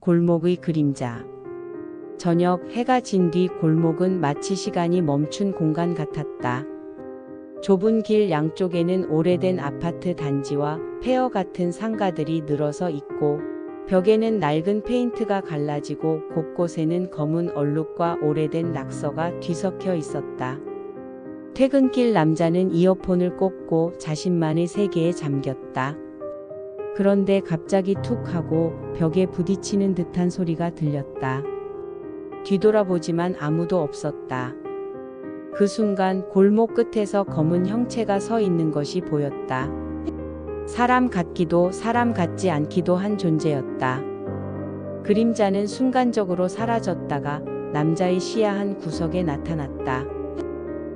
골목의 그림자. 저녁 해가 진 뒤 골목은 마치 시간이 멈춘 공간 같았다. 좁은 길 양쪽에는 오래된 아파트 단지와 폐허 같은 상가들이 늘어서 있고, 벽에는 낡은 페인트가 갈라지고 곳곳에는 검은 얼룩과 오래된 낙서가 뒤섞여 있었다. 퇴근길 남자는 이어폰을 꽂고 자신만의 세계에 잠겼다. 그런데 갑자기 툭 하고 벽에 부딪히는 듯한 소리가 들렸다. 뒤돌아보지만 아무도 없었다. 그 순간 골목 끝에서 검은 형체가 서 있는 것이 보였다. 사람 같기도 사람 같지 않기도 한 존재였다. 그림자는 순간적으로 사라졌다가 남자의 시야 한 구석에 나타났다.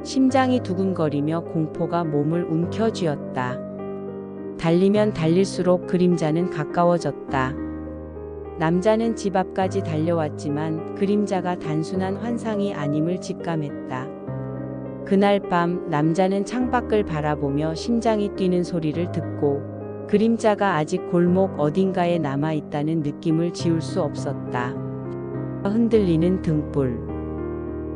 심장이 두근거리며 공포가 몸을 움켜쥐었다. 달리면 달릴수록 그림자는 가까워졌다. 남자는 집 앞까지 달려왔지만 그림자가 단순한 환상이 아님을 직감했다. 그날 밤 남자는 창밖을 바라보며 심장이 뛰는 소리를 듣고 그림자가 아직 골목 어딘가에 남아있다는 느낌을 지울 수 없었다. 흔들리는 등불.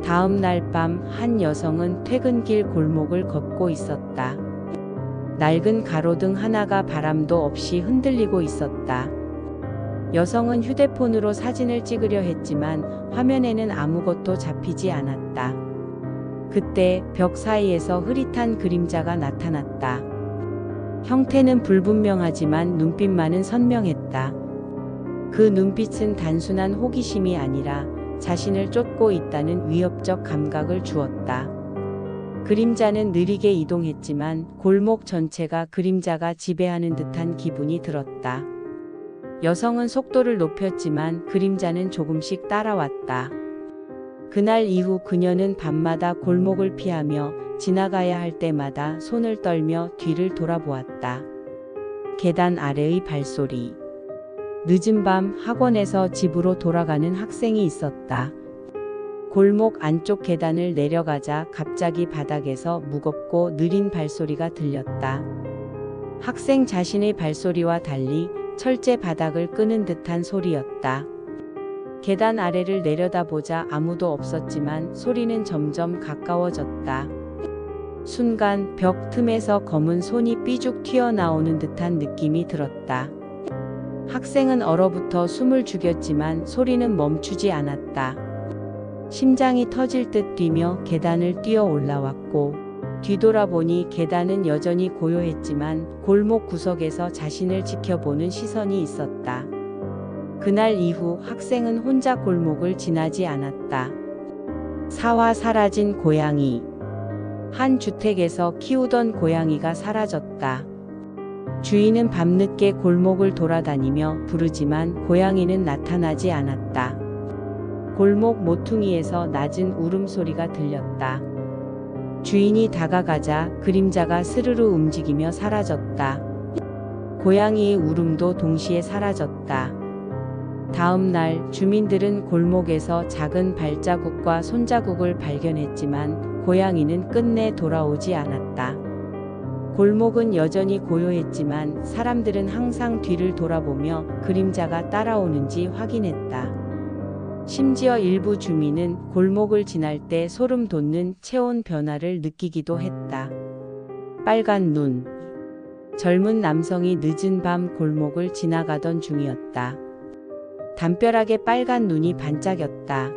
다음 날 밤 한 여성은 퇴근길 골목을 걷고 있었다. 낡은 가로등 하나가 바람도 없이 흔들리고 있었다. 여성은 휴대폰으로 사진을 찍으려 했지만 화면에는 아무것도 잡히지 않았다. 그때 벽 사이에서 흐릿한 그림자가 나타났다. 형태는 불분명하지만 눈빛만은 선명했다. 그 눈빛은 단순한 호기심이 아니라 자신을 쫓고 있다는 위협적 감각을 주었다. 그림자는 느리게 이동했지만 골목 전체가 그림자가 지배하는 듯한 기분이 들었다. 여성은 속도를 높였지만 그림자는 조금씩 따라왔다. 그날 이후 그녀는 밤마다 골목을 피하며 지나가야 할 때마다 손을 떨며 뒤를 돌아보았다. 계단 아래의 발소리. 늦은 밤 학원에서 집으로 돌아가는 학생이 있었다. 골목 안쪽 계단을 내려가자 갑자기 바닥에서 무겁고 느린 발소리가 들렸다. 학생 자신의 발소리와 달리 철제 바닥을 끄는 듯한 소리였다. 계단 아래를 내려다보자 아무도 없었지만 소리는 점점 가까워졌다. 순간 벽 틈에서 검은 손이 삐죽 튀어나오는 듯한 느낌이 들었다. 학생은 얼어붙어 숨을 죽였지만 소리는 멈추지 않았다. 심장이 터질 듯 뛰며 계단을 뛰어 올라왔고, 뒤돌아보니 계단은 여전히 고요했지만 골목 구석에서 자신을 지켜보는 시선이 있었다. 그날 이후 학생은 혼자 골목을 지나지 않았다. 사와 사라진 고양이. 한 주택에서 키우던 고양이가 사라졌다. 주인은 밤늦게 골목을 돌아다니며 부르지만 고양이는 나타나지 않았다. 골목 모퉁이에서 낮은 울음소리가 들렸다. 주인이 다가가자 그림자가 스르르 움직이며 사라졌다. 고양이의 울음도 동시에 사라졌다. 다음 날 주민들은 골목에서 작은 발자국과 손자국을 발견했지만 고양이는 끝내 돌아오지 않았다. 골목은 여전히 고요했지만 사람들은 항상 뒤를 돌아보며 그림자가 따라오는지 확인했다. 심지어 일부 주민은 골목을 지날 때 소름 돋는 체온 변화를 느끼기도 했다. 빨간 눈. 젊은 남성이 늦은 밤 골목을 지나가던 중이었다. 담벼락에 빨간 눈이 반짝였다.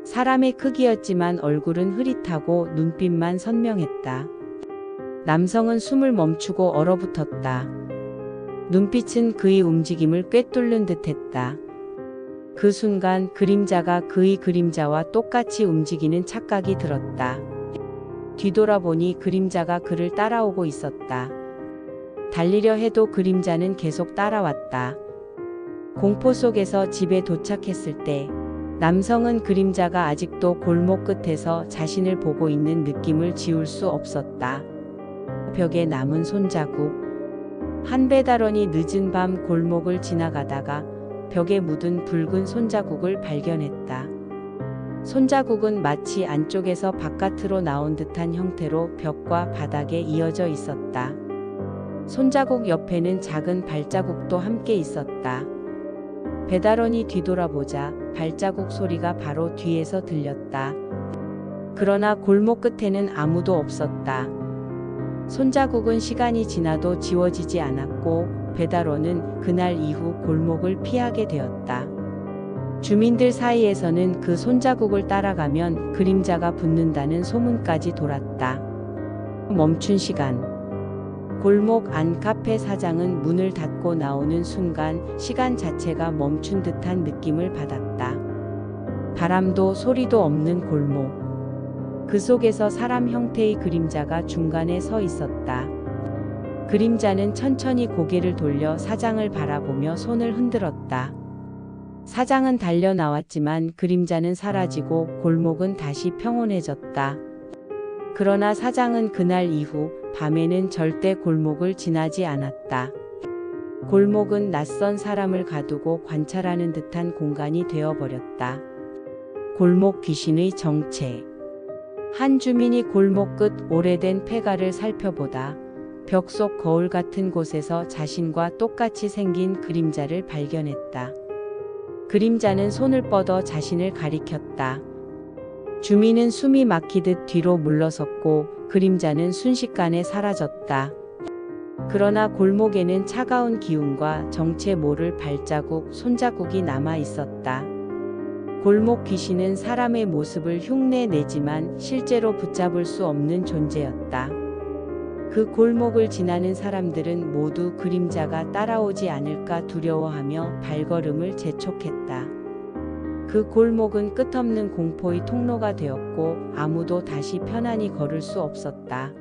사람의 크기였지만 얼굴은 흐릿하고 눈빛만 선명했다. 남성은 숨을 멈추고 얼어붙었다. 눈빛은 그의 움직임을 꿰뚫는 듯했다. 그 순간 그림자가 그의 그림자와 똑같이 움직이는 착각이 들었다. 뒤돌아보니 그림자가 그를 따라오고 있었다. 달리려 해도 그림자는 계속 따라왔다. 공포 속에서 집에 도착했을 때 남성은 그림자가 아직도 골목 끝에서 자신을 보고 있는 느낌을 지울 수 없었다. 벽에 남은 손자국. 한 배달원이 늦은 밤 골목을 지나가다가 벽에 묻은 붉은 손자국을 발견했다. 손자국은 마치 안쪽에서 바깥으로 나온 듯한 형태로 벽과 바닥에 이어져 있었다. 손자국 옆에는 작은 발자국도 함께 있었다. 배달원이 뒤돌아보자 발자국 소리가 바로 뒤에서 들렸다. 그러나 골목 끝에는 아무도 없었다. 손자국은 시간이 지나도 지워지지 않았고 배달원은 그날 이후 골목을 피하게 되었다. 주민들 사이에서는 그 손자국을 따라가면 그림자가 붙는다는 소문까지 돌았다. 멈춘 시간. 골목 안 카페 사장은 문을 닫고 나오는 순간 시간 자체가 멈춘 듯한 느낌을 받았다. 바람도 소리도 없는 골목. 그 속에서 사람 형태의 그림자가 중간에 서 있었다. 그림자는 천천히 고개를 돌려 사장을 바라보며 손을 흔들었다. 사장은 달려 나왔지만 그림자는 사라지고 골목은 다시 평온해졌다. 그러나 사장은 그날 이후 밤에는 절대 골목을 지나지 않았다. 골목은 낯선 사람을 가두고 관찰하는 듯한 공간이 되어버렸다. 골목 귀신의 정체. 한 주민이 골목 끝 오래된 폐가를 살펴보다 벽 속 거울 같은 곳에서 자신과 똑같이 생긴 그림자를 발견했다. 그림자는 손을 뻗어 자신을 가리켰다. 주민은 숨이 막히듯 뒤로 물러섰고 그림자는 순식간에 사라졌다. 그러나 골목에는 차가운 기운과 정체 모를 발자국, 손자국이 남아 있었다. 골목 귀신은 사람의 모습을 흉내내지만 실제로 붙잡을 수 없는 존재였다. 그 골목을 지나는 사람들은 모두 그림자가 따라오지 않을까 두려워하며 발걸음을 재촉했다. 그 골목은 끝없는 공포의 통로가 되었고 아무도 다시 편안히 걸을 수 없었다.